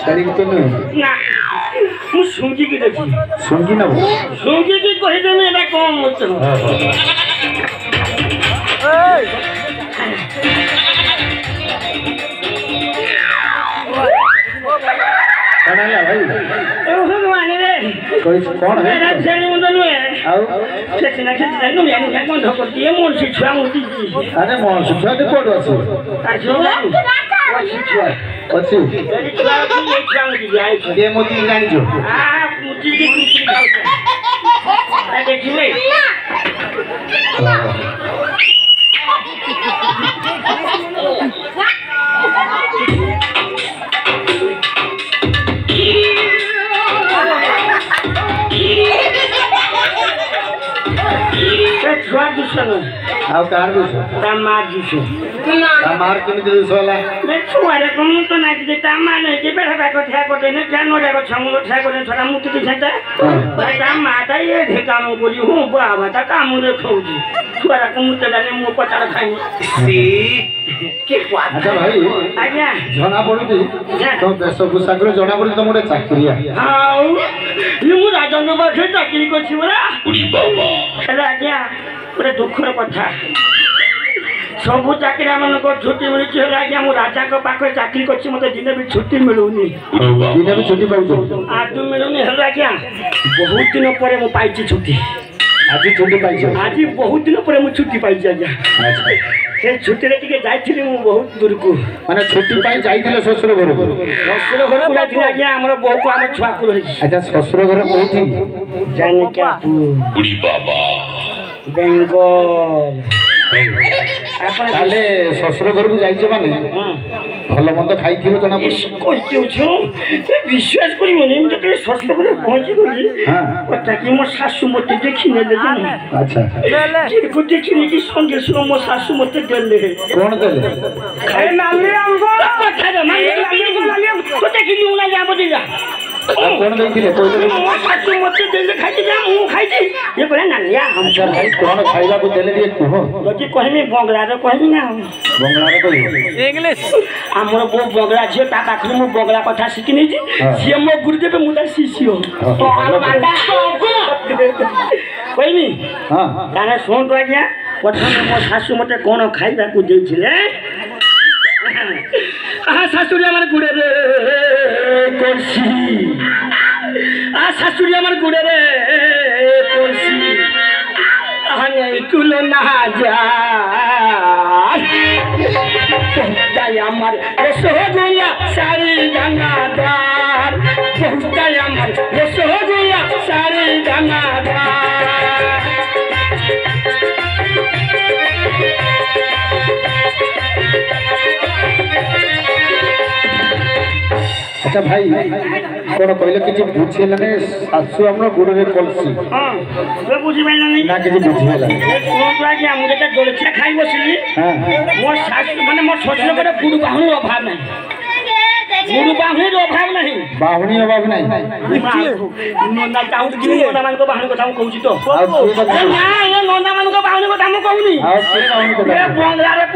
छड़ी तो नहीं ना मु सुंगी की देखी सुंगी ना सुंगी की कहि देमे एटा कम होत कना ला भाई ओ भगवान रे कोई कौन है एटा छेली मुंड नुए आउ केतना केतना नु यानी क्या कोन धोकर दिए मोर से छुआ मुती अरे मोर सुछा दे कोड अछि आजो अछि एरी छुआ की एक छुआ मुती जाय ये मोती जानि जो आ मुती की कुकुरी खाऊ अरे देखिले छुआ दुसन आउ कार दुस तमार दिसे तमार केमि दुस होला मैं छुआ रे कम तो ना कि तमा नहीं कि बेटा बाको ठा को देने क्या नो रे को छमलो ठा को देने छोरा मुती की छता भाई काम माता ये ढेका मो बोली हूं बाबा ता काम रे खौजी छुआ रे कम तो जाने मो पतार खाई सी के क्वाद अच्छा भाई आज्ञा जना पडुती तो बेस पुसाकर जना पडुती तो मोटे चाकरिया हाउ ये मु राजन बाखे चाकरी को छिवरा उडी बाबा हेला आज्ञा पूरे दुखर कथा सबु चाकरी मन को छुट्टी मिली हेला आज्ञा मु राजा को पाखे चाकरी करछि मते दिने भी छुट्टी मिलुनी दिने भी छुट्टी पाउछ आज मिलुनी हेला आज्ञा बहुत दिन परे मु पाइछि छुट्टी आज छुट्टी पाइछ आज बहुत दिन परे मु छुट्टी पाइछि आज्ञा अच्छा से छुट्टी रे टिके जाइथिली मु बहुत दूर को माने छुट्टी पाई जाइथिले ससुर घर ससुर घर को जाइथिली आज्ञा हमर बहु को हम छुआ को रही अच्छा ससुर घर कोठी जाने क्या बुढ़ी बाबा बेंगल ताले ससुर घर को जाइछ माने भलो मंद खाइथिलो जना कहते छु विश्वास करिवनी हम जते ससुर घर पहुंची गली हां पता कि मो सासु मते देखि ने देले अच्छा कि को देखि ने कि संगे सुनो मो सासु मते देले कोन देले खाए नाले अंगो पता रे नाले को देखि नि उना जाबो दिला कोन देथिले कोइ मो सासु मते देले खाइ जा मु खाइ छी ये बोले नालिया हम सर भाई कोन खाइबा को देले दिए तू लकी कहमी बंगला रे कहमी ना बंगला रे कहियो इंग्लिश हमर बो बंगला जे ता पाखरी मु बंगला कथा सिखि नै छी से मो गुरुदेव मुदा शिष्य तो हम बांडा कहमी हां ताने सुन तो आज्ञा प्रथम मो सासु मते कोन खाइबा को देथिले आ सासुरी हमर गुडे रे कोसी आ सासुरी हमर गुडे रे कोसी आने तुलो ना जा बहुताई আমার রসগোল্লা সারি দানাদার বহুতাই আমার রসগোল্লা সারি দানাদার अच्छा भाई कोन कहले कि बुझेला ने सासु हमर गुडे रे कलसी हां से बुझी पाइला नहीं ना कि बुझेला सुन तो आगे हम जेटा जलखिया खाइ बसली हां मोर सासु माने मोर ससुर करे गुडु बाहुनी अभाव नहीं गुडु बाहुनी अभाव नहीं बाहुनी अभाव नहीं नोना चाहू कि नोना मान को बाहुनी কথা हम कहूची तो ना ये नोना मान को बाहुनी কথা हम कहूनी आ के बाहुनी কথা ए बंगला रे